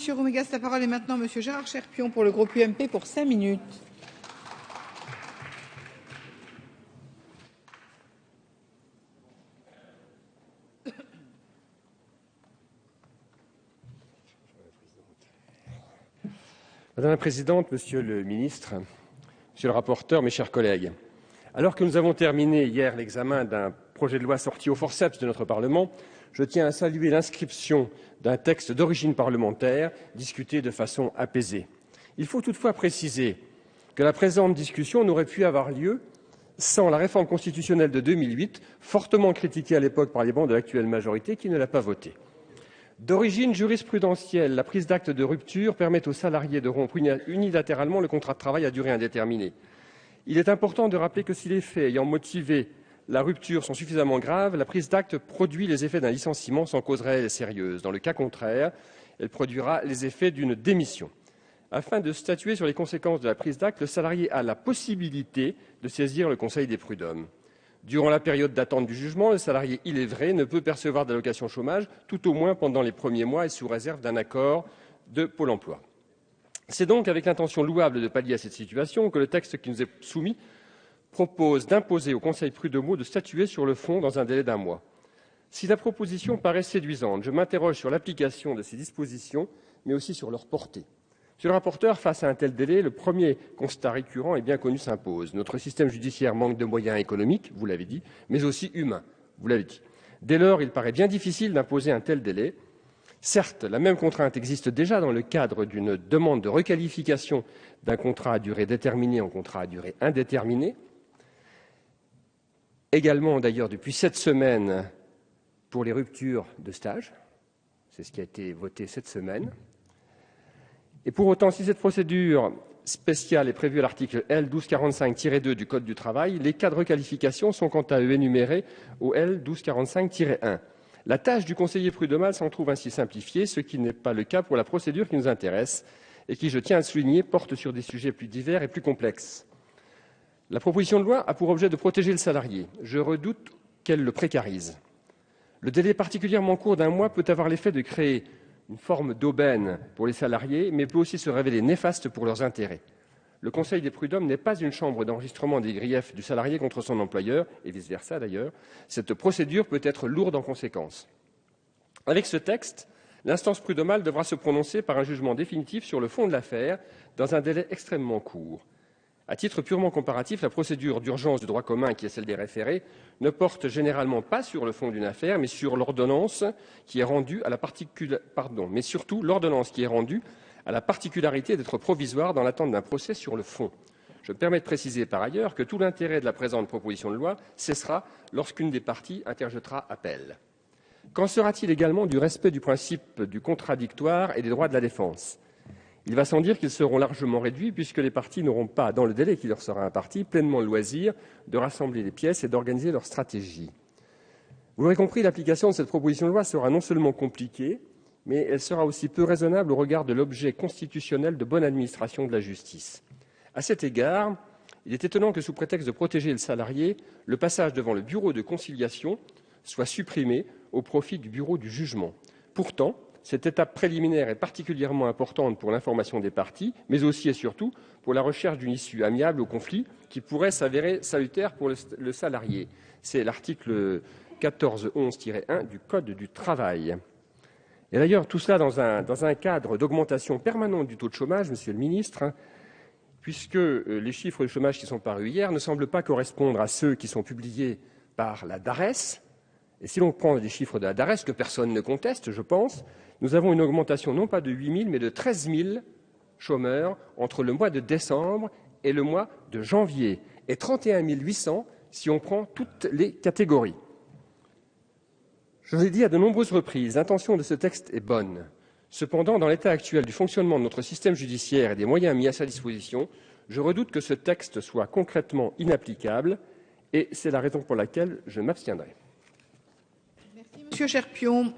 Monsieur Roumégas, la parole est maintenant Monsieur Gérard Cherpion pour le groupe UMP pour 5 minutes. Madame la Présidente, Monsieur le Ministre, Monsieur le rapporteur, mes chers collègues, alors que nous avons terminé hier l'examen d'un projet de loi sorti au forceps de notre Parlement, je tiens à saluer l'inscription d'un texte d'origine parlementaire discuté de façon apaisée. Il faut toutefois préciser que la présente discussion n'aurait pu avoir lieu sans la réforme constitutionnelle de 2008, fortement critiquée à l'époque par les bancs de l'actuelle majorité qui ne l'a pas votée. D'origine jurisprudentielle, la prise d'acte de rupture permet aux salariés de rompre unilatéralement le contrat de travail à durée indéterminée. Il est important de rappeler que si les faits ayant motivé la rupture sont suffisamment graves, la prise d'acte produit les effets d'un licenciement sans cause réelle et sérieuse. Dans le cas contraire, elle produira les effets d'une démission. Afin de statuer sur les conséquences de la prise d'acte, le salarié a la possibilité de saisir le Conseil des prud'hommes. Durant la période d'attente du jugement, le salarié, il est vrai, ne peut percevoir d'allocation chômage, tout au moins pendant les premiers mois et sous réserve d'un accord de Pôle emploi. C'est donc avec l'intention louable de pallier à cette situation que le texte qui nous est soumis propose d'imposer au Conseil prud'homaux de statuer sur le fond dans un délai d'1 mois. Si la proposition paraît séduisante, je m'interroge sur l'application de ces dispositions, mais aussi sur leur portée. Monsieur le rapporteur, face à un tel délai, le premier constat récurrent et bien connu s'impose. Notre système judiciaire manque de moyens économiques, vous l'avez dit, mais aussi humains, vous l'avez dit. Dès lors, il paraît bien difficile d'imposer un tel délai. Certes, la même contrainte existe déjà dans le cadre d'une demande de requalification d'un contrat à durée déterminée en contrat à durée indéterminée. Également, d'ailleurs, depuis 7 semaines pour les ruptures de stage. C'est ce qui a été voté cette semaine. Et pour autant, si cette procédure spéciale est prévue à l'article L. 1245-2 du Code du travail, les cas de requalification sont quant à eux énumérés au L. 1245-1. La tâche du conseiller prud'homal s'en trouve ainsi simplifiée, ce qui n'est pas le cas pour la procédure qui nous intéresse et qui, je tiens à le souligner, porte sur des sujets plus divers et plus complexes. La proposition de loi a pour objet de protéger le salarié. Je redoute qu'elle le précarise. Le délai particulièrement court d'1 mois peut avoir l'effet de créer une forme d'aubaine pour les salariés, mais peut aussi se révéler néfaste pour leurs intérêts. Le Conseil des prud'hommes n'est pas une chambre d'enregistrement des griefs du salarié contre son employeur, et vice-versa d'ailleurs. Cette procédure peut être lourde en conséquences. Avec ce texte, l'instance prud'homale devra se prononcer par un jugement définitif sur le fond de l'affaire dans un délai extrêmement court. À titre purement comparatif, la procédure d'urgence du droit commun, qui est celle des référés, ne porte généralement pas sur le fond d'une affaire, mais sur l'ordonnance qui est rendue à la mais surtout l'ordonnance qui est rendue à la particularité d'être provisoire dans l'attente d'un procès sur le fond. Je me permets de préciser par ailleurs que tout l'intérêt de la présente proposition de loi cessera lorsqu'une des parties interjettera appel. Qu'en sera-t-il également du respect du principe du contradictoire et des droits de la défense ? Il va sans dire qu'ils seront largement réduits puisque les parties n'auront pas, dans le délai qui leur sera imparti, pleinement le loisir de rassembler les pièces et d'organiser leur stratégie. Vous l'aurez compris, l'application de cette proposition de loi sera non seulement compliquée, mais elle sera aussi peu raisonnable au regard de l'objet constitutionnel de bonne administration de la justice. À cet égard, il est étonnant que, sous prétexte de protéger le salarié, le passage devant le bureau de conciliation soit supprimé au profit du bureau du jugement. Pourtant, cette étape préliminaire est particulièrement importante pour l'information des parties, mais aussi et surtout pour la recherche d'une issue amiable au conflit qui pourrait s'avérer salutaire pour le salarié. C'est l'article 1411-1 du Code du travail. Et d'ailleurs, tout cela dans un cadre d'augmentation permanente du taux de chômage, Monsieur le Ministre, puisque les chiffres de chômage qui sont parus hier ne semblent pas correspondre à ceux qui sont publiés par la DARES. Et si l'on prend les chiffres de la DARES, que personne ne conteste, je pense, nous avons une augmentation non pas de 8 000, mais de 13 000 chômeurs entre le mois de décembre et le mois de janvier, et 31 800 si on prend toutes les catégories. Je vous ai dit à de nombreuses reprises, l'intention de ce texte est bonne. Cependant, dans l'état actuel du fonctionnement de notre système judiciaire et des moyens mis à sa disposition, je redoute que ce texte soit concrètement inapplicable, et c'est la raison pour laquelle je m'abstiendrai. Merci, Monsieur Cherpion.